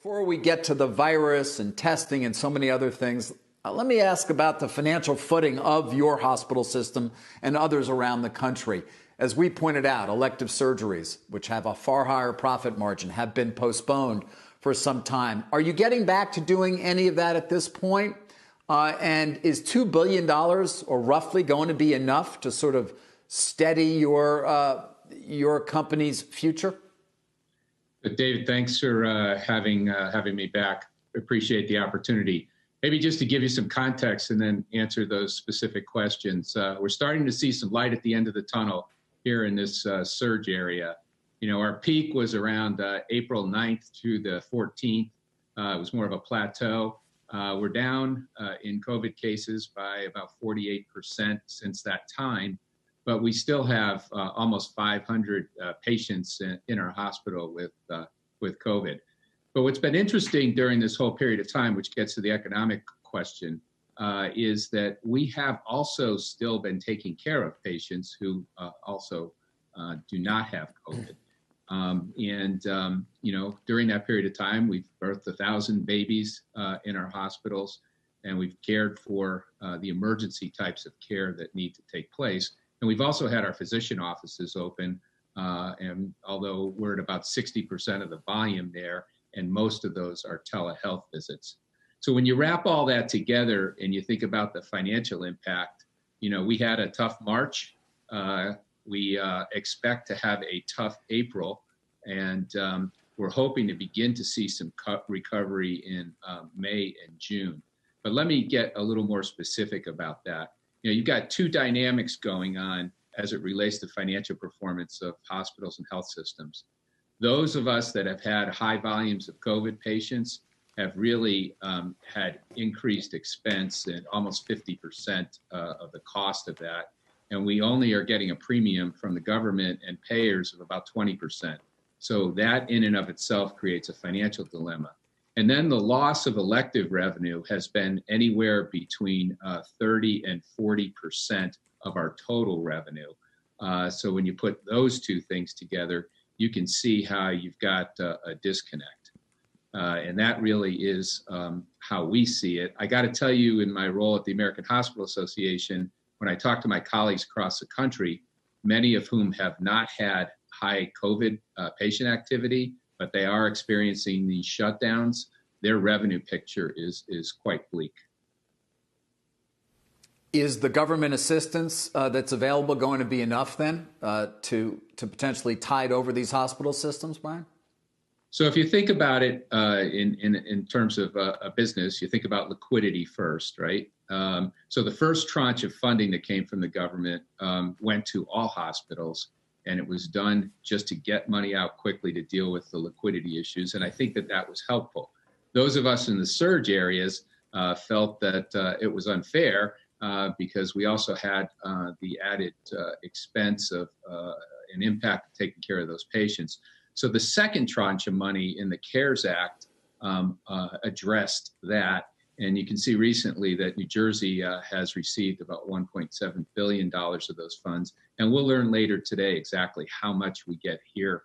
Before we get to the virus and testing and so many other things, let me ask about the financial footing of your hospital system and others around the country. As we pointed out, elective surgeries, which have a far higher profit margin, have been postponed for some time. Are you getting back to doing any of that at this point? And is $2 billion or roughly going to be enough to sort of steady your company's future? David, thanks for having me back. Appreciate the opportunity. Maybe just to give you some context and then answer those specific questions. We're starting to see some light at the end of the tunnel here in this surge area. You know, our peak was around April 9th through the 14th. It was more of a plateau. We're down in COVID cases by about 48% since that time, but we still have almost 500 patients in our hospital with COVID. But what's been interesting during this whole period of time, which gets to the economic question, is that we have also still been taking care of patients who also do not have COVID. You know, during that period of time, we've birthed 1,000 babies in our hospitals, and we've cared for the emergency types of care that need to take place. And we've also had our physician offices open, and although we're at about 60% of the volume there, and most of those are telehealth visits. So when you wrap all that together and you think about the financial impact, you know, we had a tough March. We expect to have a tough April, and we're hoping to begin to see some recovery in May and June. But let me get a little more specific about that. You know, you've got two dynamics going on as it relates to financial performance of hospitals and health systems. Those of us that have had high volumes of COVID patients have really had increased expense at almost 50% of the cost of that. And we only are getting a premium from the government and payers of about 20%. So that in and of itself creates a financial dilemma. And then the loss of elective revenue has been anywhere between 30 and 40% of our total revenue. So when you put those two things together, you can see how you've got a disconnect. And that really is how we see it. I got to tell you, in my role at the American Hospital Association, when I talk to my colleagues across the country, many of whom have not had high COVID patient activity, but they are experiencing these shutdowns, their revenue picture is quite bleak. Is the government assistance that's available going to be enough then to potentially tide over these hospital systems, Brian? So if you think about it in terms of a business, you think about liquidity first, right? So the first tranche of funding that came from the government went to all hospitals, and it was done just to get money out quickly to deal with the liquidity issues. And I think that that was helpful. Those of us in the surge areas felt that it was unfair because we also had the added expense of an impact of taking care of those patients. So the second tranche of money in the CARES Act addressed that. And you can see recently that New Jersey has received about $1.7 billion of those funds. And we'll learn later today exactly how much we get here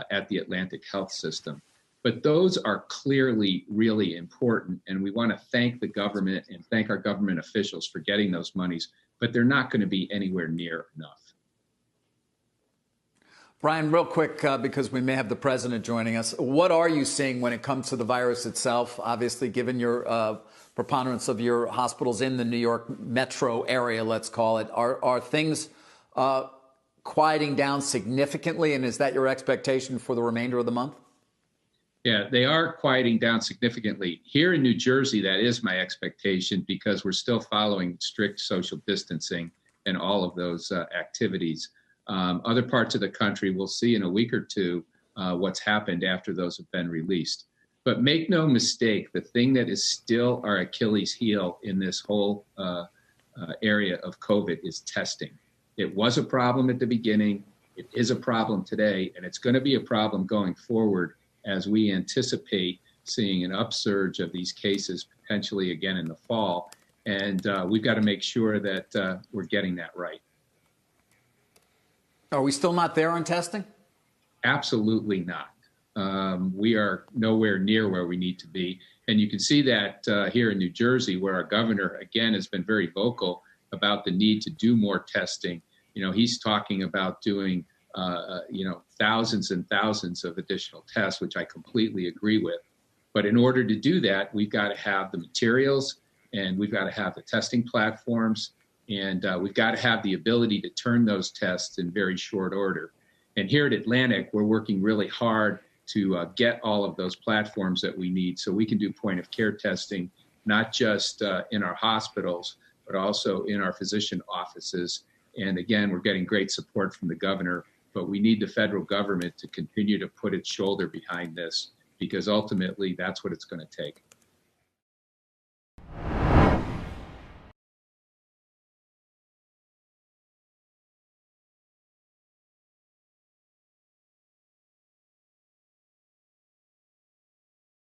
at the Atlantic Health System. But those are clearly really important. And we want to thank the government and thank our government officials for getting those monies. But they're not going to be anywhere near enough. Brian, real quick, because we may have the president joining us, what are you seeing when it comes to the virus itself? Obviously, given your preponderance of your hospitals in the New York metro area, let's call it, are things quieting down significantly? And is that your expectation for the remainder of the month? Yeah, they are quieting down significantly. Here in New Jersey, that is my expectation because we're still following strict social distancing and all of those activities. Other parts of the country, we'll see in a week or two what's happened after those have been released. But make no mistake, the thing that is still our Achilles heel in this whole area of COVID is testing. It was a problem at the beginning. It is a problem today, and it's going to be a problem going forward as we anticipate seeing an upsurge of these cases potentially again in the fall. And we've got to make sure that we're getting that right. Are we still not there on testing? Absolutely not. we are nowhere near where we need to be. And you can see that here in New Jersey, where our governor, again, has been very vocal about the need to do more testing. He's talking about doing, thousands and thousands of additional tests, which I completely agree with. But in order to do that, we've got to have the materials, and we've got to have the testing platforms, and we've got to have the ability to turn those tests in very short order. And here at Atlantic, we're working really hard to get all of those platforms that we need so we can do point of care testing, not just in our hospitals, but also in our physician offices. And again, we're getting great support from the governor, but we need the federal government to continue to put its shoulder behind this, because ultimately that's what it's going to take.